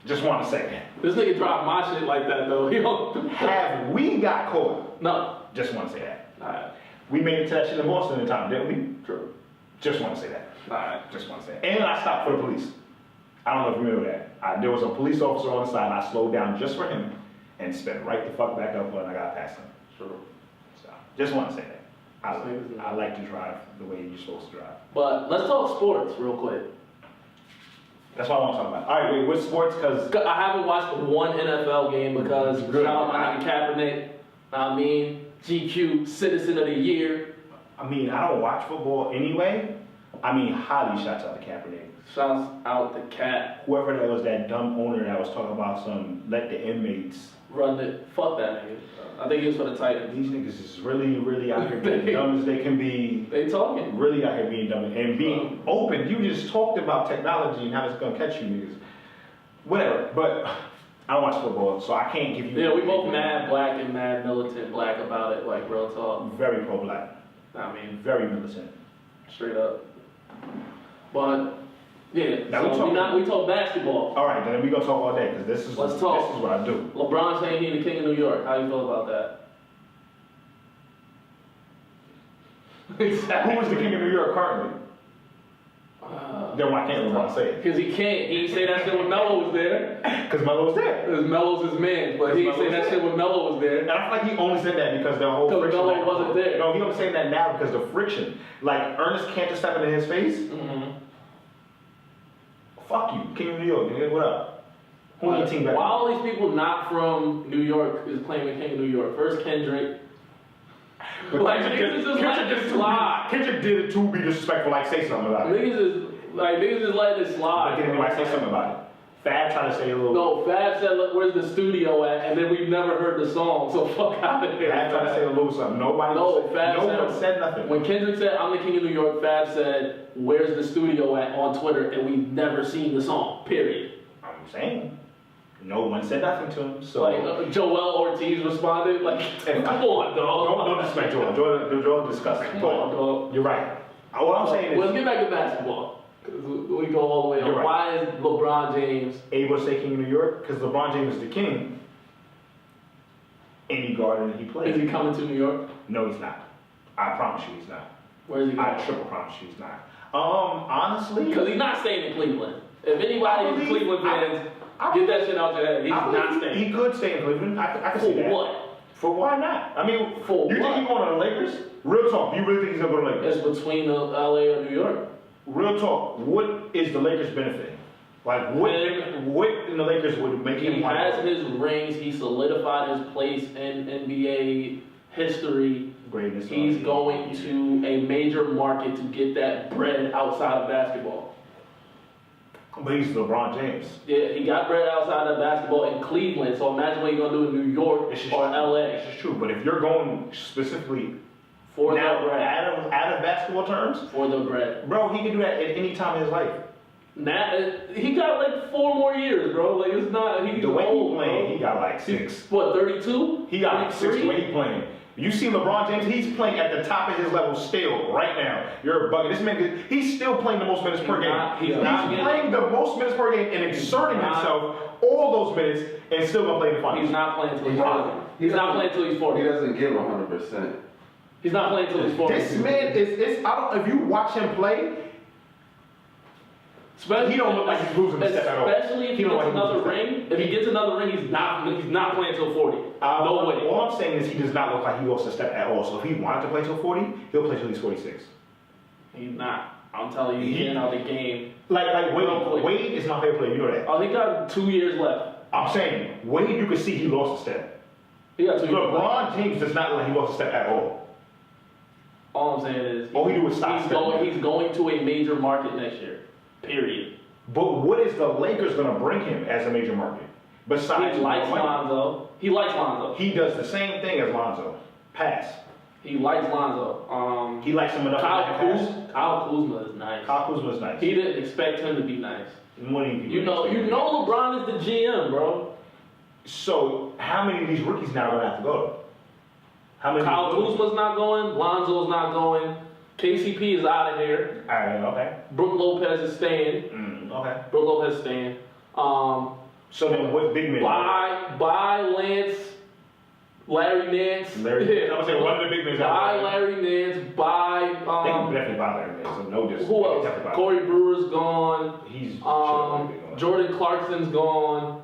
Just want to say that. This nigga drive my shit like that though. He don't. Have we got caught? No. Just want to say that. Alright. We made it to that shit in Boston in time, didn't we? True. Just want to say that. Alright. Just want to say that. And I stopped for the police. I don't know if you remember that. There was a police officer on the side. I slowed down just for him and sped right the fuck back up when I got past him. True. So, just want to say that. I like to drive the way you're supposed to drive. But let's talk sports real quick. That's what I want to talk about. All right, wait, what sports? Because I haven't watched one NFL game because Good. shout out my nigga Kaepernick. I mean, GQ Citizen of the Year. I mean, I don't watch football anyway, I mean, highly shouts out to Kaepernick. Shouts out to Cat. Whoever that was, that dumb owner that was talking about let the inmates Run it. Fuck that nigga. I think he was for the Titans. These niggas is really out here being dumb as they can be. They talking. Really out here being dumb and being open. You just talked about technology and how it's gonna catch you niggas. Whatever, but I don't watch football, so I can't give you. Yeah, we both mad black and mad militant black about it, like real talk. Very pro-black. I mean, Very militant. straight up. But yeah, Now so we talk basketball. All right, then we gonna talk all day because this is Let's talk. This is what I do. LeBron saying he the king of New York. How you feel about that? Exactly. Who is the king of New York currently? Then why can't LeBron say it? Because he can't. He ain't say that shit when Melo was there. Because Melo's there. Because Melo's his man. But he ain't say that shit when Melo was there. And I feel like he only said that because the whole Because friction. Melo wasn't there. No, he only saying that now because the friction. Like Ernest Cantor stepping in his face. Mm-hmm. Fuck you, King of New York, nigga. What up? Who your team better? Why all these people not from New York is claiming king of New York? First Kendrick. But Like, Kendrick niggas is just letting did it it slide. Kendrick did it to be disrespectful, like say something about it. Niggas is letting it slide. But didn't anybody say something about it? Fab tried to say a little. No, Fab said, look, where's the studio at? And then we've never heard the song, so fuck out of here. Fab tried to say a little something. Nobody. No, said, Fab no one said nothing. When Kendrick said, I'm the king of New York, Fab said, where's the studio at on Twitter? And we've never seen the song, period. I'm saying, no one said nothing to him. So Like, Joel Ortiz responded, like, come on, dog. Don't disrespect Joel. Joel disgusting. Come on, dog. You're right. What I'm saying is, Let's get back to basketball. 'Cause we go all the way You're on. right. Why is LeBron James able to say king of New York because LeBron James is the king. Any garden he plays. is he coming to New York? No, he's not. I promise you, he's not. Where is he I going? triple promise you, he's not. Honestly, Because he's not staying in Cleveland. If anybody is Cleveland fans, get that shit out your head. He's not staying. He could stay in Cleveland. I can For see that. what? For why not? I mean, For you what? think he's going to the Lakers? Real talk. You really think he's going to go to the Lakers? It's between LA and New York. Real talk. What is the Lakers benefiting? Like what in the Lakers would make him He want has to go? his rings. He solidified his place in NBA history. Greatness. He's going to a major market to get that bread outside of basketball. But he's LeBron James. Yeah, he got bread outside of basketball in Cleveland. So imagine what he's gonna do in New York This is or true. LA This is true. But if you're going specifically for now the bread. out of basketball terms, For the bread. bro, he can do that at any time in his life. Now, he got like 4 more years, bro. Like it's not. He's The way old, he playing, bro. he got like 6. What, 32? He got like 6 the 33? way he playing. You see LeBron James, he's playing at the top of his level still, right now. You're a bucket. This man, he's still playing the most minutes per game. He's not playing the most minutes per game and exerting himself all those minutes and still gonna play the finals. He's not playing till he's 40. He's not playing till he's 40. He doesn't give 100%. He's not playing till he's 40. This man is I don't, if you watch him play, Especially, he don't look like he's losing a step at all. Especially if he don't gets look like another he's losing a step. ring. If he gets another ring, he's not playing till 40. No way. All I'm saying is he does not look like he lost a step at all. So if he wanted to play till 40, he'll play till he's 46. He's not. I'm telling you, he's getting out of the game. Like Real quick. Wade is my favorite player. You know that. Oh, he got 2 years left. I'm saying Wade, you can see he lost a step. He got 2 years left. LeBron James does not look like he lost a step at all. All I'm saying is, All he do is stop stepping. he's going to a major market next year. Period. But what is the Lakers gonna bring him as a major market? Besides, He likes Lonzo. Lonzo. He likes Lonzo. He does the same thing as Lonzo. Pass. He likes Lonzo. He likes him enough. Kyle Kuzma is nice. Kyle Kuzma is nice. He didn't expect him to be nice. What do You know LeBron is the GM, bro. So how many of these rookies now are gonna have to go? How many? Kyle Kuzma's not going. Lonzo's not going. KCP is out of here. All right. Okay. Brook Lopez is staying. Okay. Brook Lopez is staying. So then, what big men? Buy Lance, Larry Nance. I'm gonna say one of the big men. Buy Larry Nance. Buy They can definitely buy Larry Nance. So no disrespect. who They can else? definitely buy Corey Brewer's gone. He's Jordan Clarkson's gone.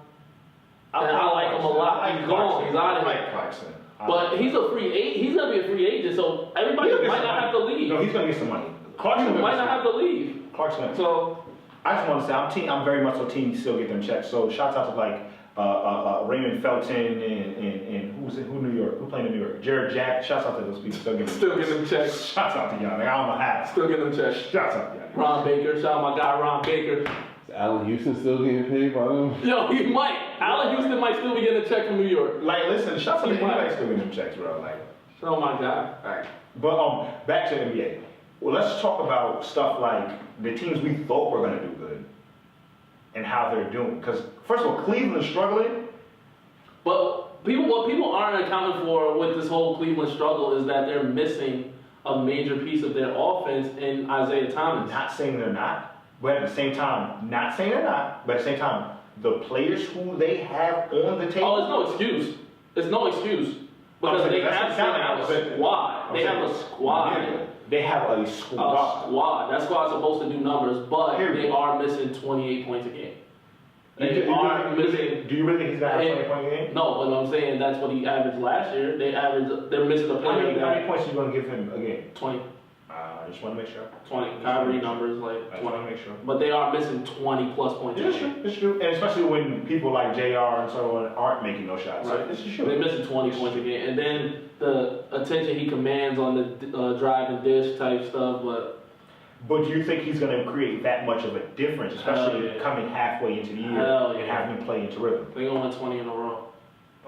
And I like him a lot. He's gone. He's out of I here. like Clarkson. But he's a free agent. He's gonna be a free agent, so everybody might not have to leave. No, he's gonna get some money. He Clarkson might not have to leave. Clarkson. So I just want to say I'm very much so team still get them checks. So shouts out to like Raymond Felton and who New York? Who played in New York? Jared Jack. Shouts out to those people. Still getting them checks. Shouts out to y'all. Like, I don't know how. Still getting them checks. Shouts out to y'all. Ron Baker. Shout out my guy Ron Baker. Is Allen Houston still getting paid by them? Yo, he might. Allen Houston might still be getting a check from New York. Like, listen, shouts out to anybody still getting them checks, bro. Like, Shout out my guy. alright. But back to the NBA. Well, let's talk about stuff like the teams we thought were gonna do good and how they're doing. Because first of all, Cleveland's struggling. But what people aren't accounting for with this whole Cleveland struggle is that they're missing a major piece of their offense in Isaiah Thomas. Not saying they're not, but at the same time, not saying they're not, but at the same time, the players who they have on the table. Oh, it's no excuse. It's no excuse. Because they have a squad. They have a squad. They have a squad. A squad. That squad's supposed to do numbers, but they are missing 28 points a game. Do you really think he's got a 20-point game? No, but I'm saying that's what he averaged last year. They're missing a How player. many points are you going to give him a game? 20. I just want to make sure. 20. Kyrie numbers like I 20. just want to make sure. But they are missing 20 plus points. It's true. It's true. And especially when people like JR and so on aren't making no shots. Right. So this is true. They're missing 20 points a game. And then the attention he commands on the drive and dish type stuff. But do you think he's going to create that much of a difference, especially coming halfway into the year and having him play into rhythm? They're going to win 20 in a row.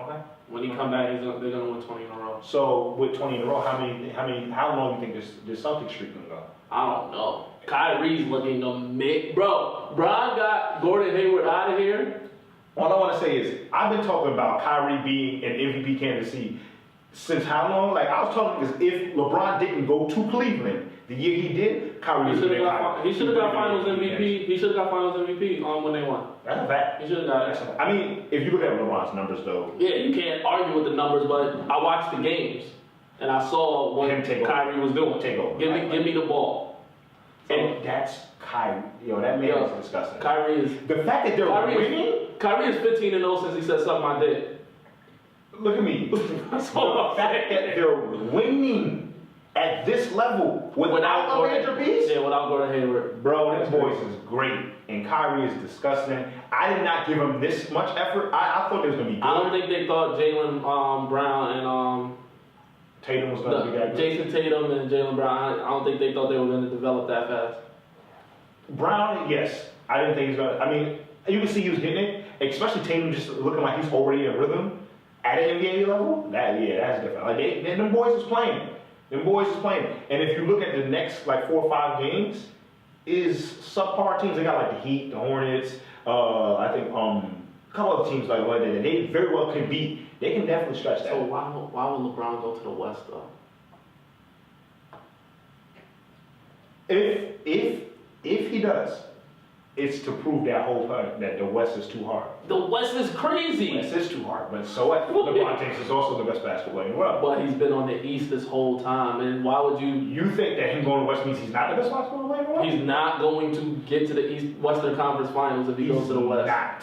Okay. When he come back, they're going to win 20 in a row. So with 20 in a row, how long do you think this Celtics streak going to go? I don't know. Kyrie's looking amazing. Bro, Bron got Gordon Hayward out of here. All I want to say is, I've been talking about Kyrie being an MVP candidacy since how long? Like, I was talking because if LeBron didn't go to Cleveland the year he did, Kyrie He would should have have got Finals MVP. He should have got Finals MVP when they won. That's a fact. He should have got it. I mean, if you look at LeBron's numbers, though. Yeah, you can't argue with the numbers, but I watched the games and I saw what Kyrie was doing. Take over. Give me the ball. And that's Kyrie. Yo, that man is disgusting. Kyrie is. The fact that they're winning. Kyrie is 15-0 since he said something I did. Look at me. That's all The fact that they're winning at this level without a major piece. Yeah, without Gordon Hayward. Bro, this boy is great. And Kyrie is disgusting. I did not give him this much effort. I thought it was going to be good. I don't think they thought Jaylen Brown and Tatum was going to be that good. Jason Tatum and Jaylen Brown, I don't think they thought they were going to develop that fast. Brown, yes. I didn't think he's going to. I mean, you can see he was getting it, especially Tatum just looking like he's already in rhythm at an NBA level. That's different. Like, them boys is playing. And if you look at the next, 4 or 5 games, is subpar teams. They got, the Heat, the Hornets, I think, a couple other teams that they very well can beat. They can definitely stretch that. So why would LeBron go to the West, though? If he does, it's to prove that whole point that the West is too hard. The West is crazy. The West is too hard, but so what? LeBron James is also the best basketball player in the world. But he's been on the East this whole time, and why would you? You think that him going to West means he's not the best basketball player in the world? He's not going to get to the Western Conference Finals if he goes to the West. Not.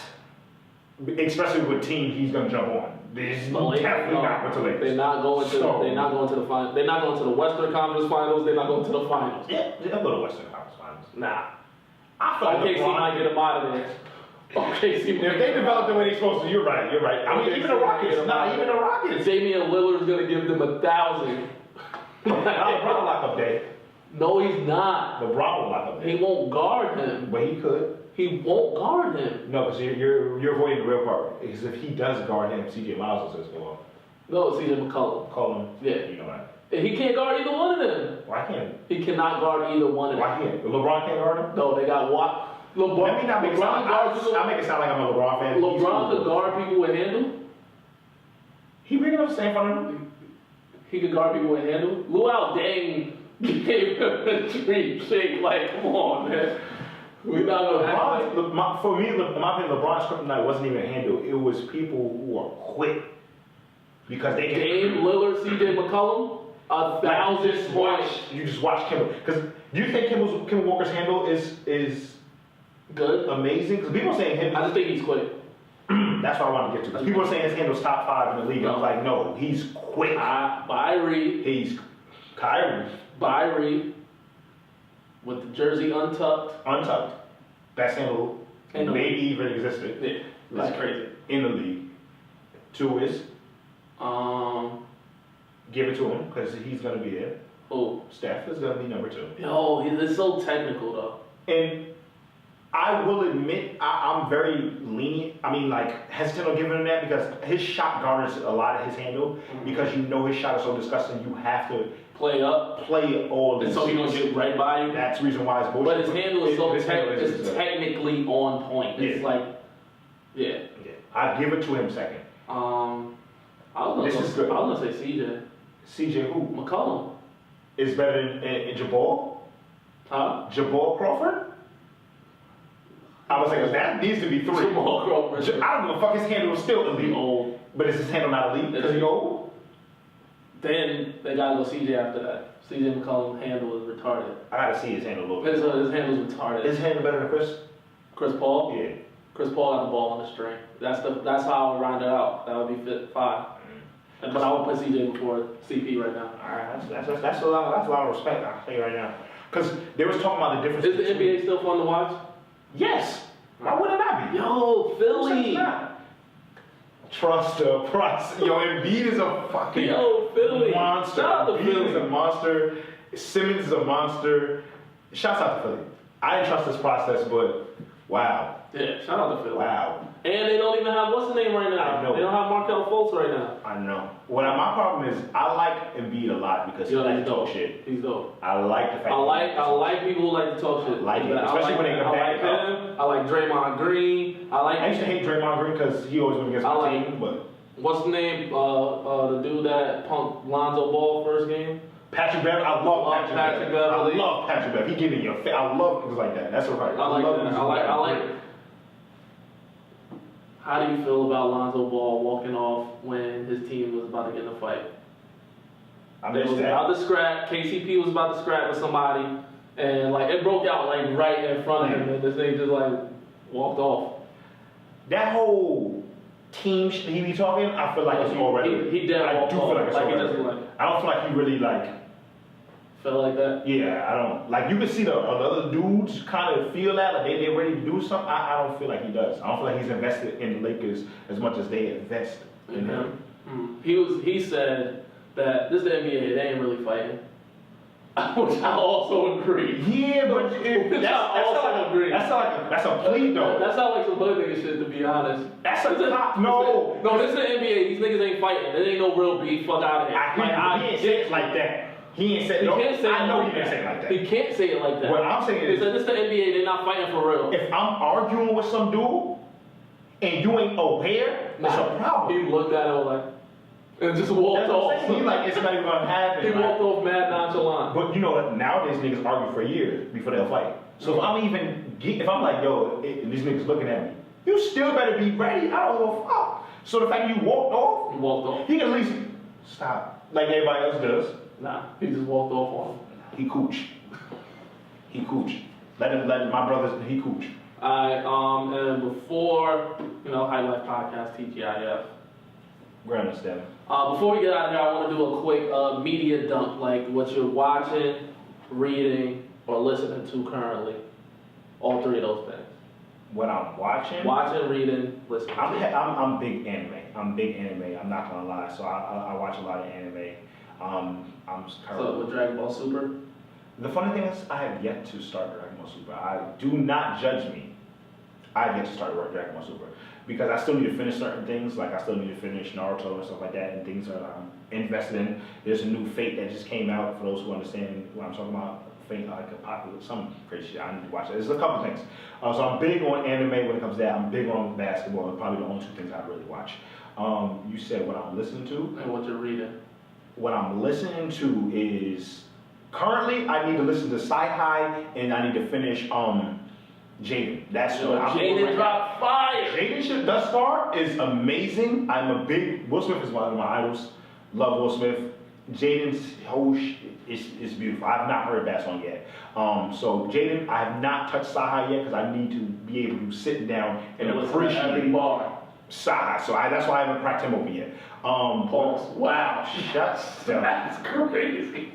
Especially with team he's going to jump on. He's definitely not going to Lakers. They're not going to. They're not going to the final. They're not going to the Western Conference Finals. They're not going to the finals. Yeah, they'll go to Western Conference Finals. Nah. I feel like OKC might get him out of there. OKC. If they develop the way they're supposed to, you're right. I mean, even the Rockets. Damian Lillard's gonna give them 1,000. LeBron lock up day. No, he's not. LeBron will lock up day. He won't guard him. But he could. He won't guard him. No, because you're avoiding the real part. Because if he does guard him, CJ Miles is going to No, it's CJ McCollum. call him. Yeah. You know that. He can't guard either one of them. Why can't He cannot guard either one of them. Why can't LeBron can't guard him? No, they got what? LeBron. Let me not make it sound I'll make it sound like I'm a LeBron fan. LeBron could guard people with handle. He big enough to stand in front of him. He could guard people with handle. Luau Deng gave him a dream shake. Like, come on, man. We're not gonna act like. For me, in my opinion, LeBron's kryptonite wasn't even handle. It was people who are quick because they can. Dame Lillard, CJ McCollum, 1,000 points. You just watch Kimball. Because do you think Kimball Walker's handle is Good. amazing? Because people are saying him. I just think he's quick. That's what I want to get to. Because people are saying his handle's top 5 in the league. No. I was like, no, he's quick. Kyrie. He's Kyrie. With the jersey untucked. Untucked. Best handle And maybe even existed. Yeah. That's crazy. In the league. 2 is give it to him because he's gonna be there. Oh, Steph is gonna be number 2. yo, he's so technical though. And I will admit, I'm very lenient. I mean, like, hesitant on giving him that because his shot garners a lot of his handle. Because you know his shot is so disgusting, you have to Play up. play all And this. so he don't get right by you. That's the reason why it's bullshit. But his handle is so His handle is technically on point. It's Yeah. like, yeah. Yeah. I'd give it to him second. I was This is good. gonna say CJ CJ who? McCollum. Is better than Jabal? Huh? Jabal Crawford? I was like, that needs to be 3. Jamal Crawford. I don't give a fuck, his handle is still elite. Old. But is his handle not elite because he's old? Then they gotta go CJ after that. CJ McCollum's handle is retarded. I gotta see his handle a little bit. His handle's retarded. Is his handle better than Chris? Chris Paul. Yeah. Chris Paul got the ball on the string. That's how I would round it out. That would be 5. But I would put CJ before CP right now. Alright, that's a lot of respect, I'll tell you right now. Because they was talking about the difference. Is the NBA still fun to watch? Yes! Why would it not be? Yo, Philly. Trust the process. Yo, Embiid is a fucking Philly. monster. Shout out to Embiid Philly. is a monster. Simmons is a monster. Shouts out to Philly. I didn't trust this process, but wow. Yeah, shout out to Philly. Wow. And they don't even have, what's the name right now? I know. They don't have Markelle Fultz right now. I know. My problem is I like Embiid a lot because he likes to talk shit. He's dope. I like the fact I like people who like to talk shit. Like it, especially when they come back up. him. I like Draymond Green. I used to hate Draymond Green because he always went against my like- team, but What's the name? The dude that punked Lonzo Ball first game? Patrick Beverly, I love Patrick Patrick Beverly. Beverly. I love Patrick Beverly. He get in your face. I love things like that. That's right. I like love that. things I like like. How do you feel about Lonzo Ball walking off when his team was about to get in a fight? I It was missed that. about to scrap. KCP was about to scrap with somebody, and like it broke out like right in front of him, and this nigga just like walked off. That whole team shit he be talking, I feel like it's already. He dead I walked do feel off. like it's Like, he already. just, like- I don't feel like he really like. Felt like that. Yeah, I don't like. You can see the other dudes kind of feel that, like they ready to do something. I don't feel like he does. I don't feel like he's invested in the Lakers as much as they invest in him. He said that this is the NBA. They ain't really fighting. Which I also agree. Yeah, but that's a plea though. That sounds like some hood nigga shit, to be honest. That's a This is- cop. No. No, this is the NBA. These niggas ain't fighting. There ain't no real beef. Fuck out of here. He ain't say it like that. He ain't say. He No, can't say I it know like he didn't that. say it like that. He can't say it like that. What I'm saying He is, said this is the NBA. They're not fighting for real. if I'm arguing with some dude and you ain't aware, it's a problem. He looked at it like and just walked That's what off. I'm saying. He like it's not even gonna happen. He like- walked off mad nonchalant. But you know what? Nowadays niggas argue for years before they'll fight. So if I'm like, yo, these niggas looking at me, you still better be ready. I don't give a fuck. So the fact you walked off, He walked off. he can at least stop like everybody else does. Nah, he just walked off on him. He cooch. Let him, my brothers, he cooch. Alright, and before, High Life Podcast, TGIF. Grand understanding. Before we get out of here, I want to do a quick media dump, like what you're watching, reading, or listening to currently. All 3 of those things. What I'm watching. Watching, reading, listening. I'm big anime. I'm not gonna lie. So I watch a lot of anime. I'm So with Dragon Ball Super. The funny thing is, I have yet to start Dragon Ball Super. Do not judge me. I have yet to start Dragon Ball Super because I still need to finish certain things. Like I still need to finish Naruto and stuff like that, and things that I'm invested in. There's a new Fate that just came out. For those who understand what I'm talking about, Fate like a popular, some crazy shit. I need to watch it. There's a couple things. So I'm big on anime when it comes to that. I'm big on basketball. Probably the only 2 things I really watch. You said what I'm listening to. And what you're reading. What I'm listening to is currently I need to listen to Sci-Hi and I need to finish Jaden. That's what I'm doing. Jaden right dropped fire. Jaden shit thus far is amazing. I'm a big Will Smith is one of my idols. Love Will Smith. Jaden's whole is beautiful. I have not heard that song yet. So Jaden, I have not touched Sci-Hi yet because I need to be able to sit down and appreciate every bar. Sci-Hi. So that's why I haven't cracked him open yet. Pause. Wow. Shut down. That's crazy.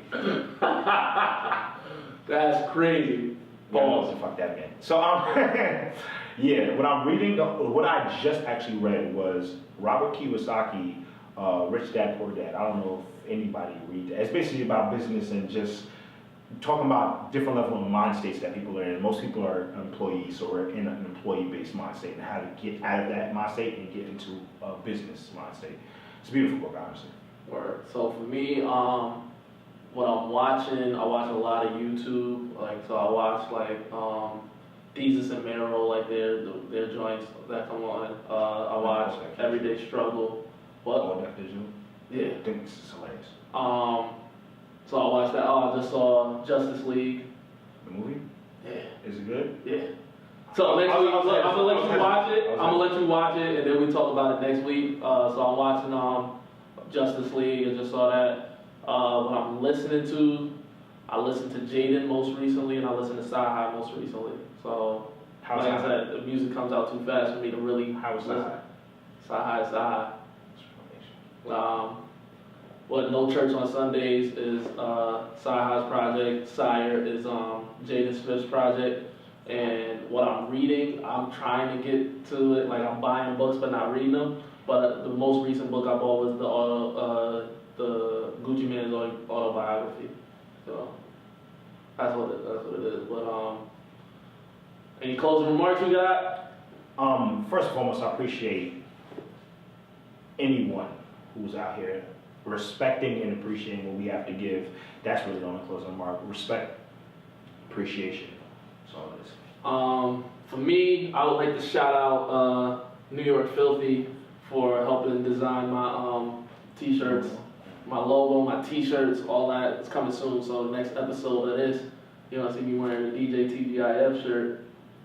That's crazy. Pause. Fuck that man. So Yeah, what I'm reading, what I just actually read was Robert Kiyosaki, Rich Dad Poor Dad. I don't know if anybody read that. It's basically about business and just talking about different level of mind states that people are in. Most people are employees or in an employee-based mind state, and how to get out of that mind state and get into a business mind state. It's a beautiful book, honestly. Word. So for me, what I'm watching, I watch a lot of YouTube. Like, so I watch like Deezus and Mero, like their joints that come on. I watch Everyday Struggle. What? Oh, that visual? Yeah. I think this is hilarious. So I watched that. Oh, I just saw Justice League. The movie? Yeah. Is it good? Yeah. So next week, I'm gonna let you watch it. I'm gonna hesitant. let you watch it, and then we talk about it next week. So I'm watching Justice League. I just saw that. What I'm listening to, I listened to Jaden most recently, and I listened to TheHYP most recently. So How's like I that? said, the music comes out too fast for me to really. How is listen. that? TheHYP. What No Church on Sundays is TheHYP's project. Sire is Jaden Smith's project. And what I'm reading, I'm trying to get to it. Like, I'm buying books but not reading them. But the most recent book I bought was the Gucci Mane's autobiography. So that's what it is. But any closing remarks you got? First and foremost, I appreciate anyone who's out here respecting and appreciating what we have to give. That's really the only closing remark. Respect, appreciation. That's all it is. For me, I would like to shout out New York Filthy for helping design my t-shirts, my logo, my t-shirts, all that. It's coming soon. So the next episode of this, you're gonna see me wearing the DJ TGIF shirt.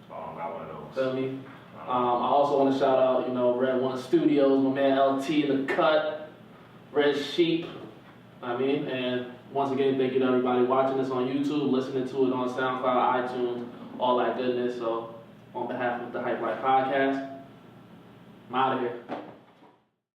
Not one of those. Feel me? I also want to shout out, Red One Studios, my man LT in the cut, Red Sheep. And once again, thank you to everybody watching this on YouTube, listening to it on SoundCloud, iTunes, all that goodness. So, on behalf of the Hype Life Podcast, I'm out of here.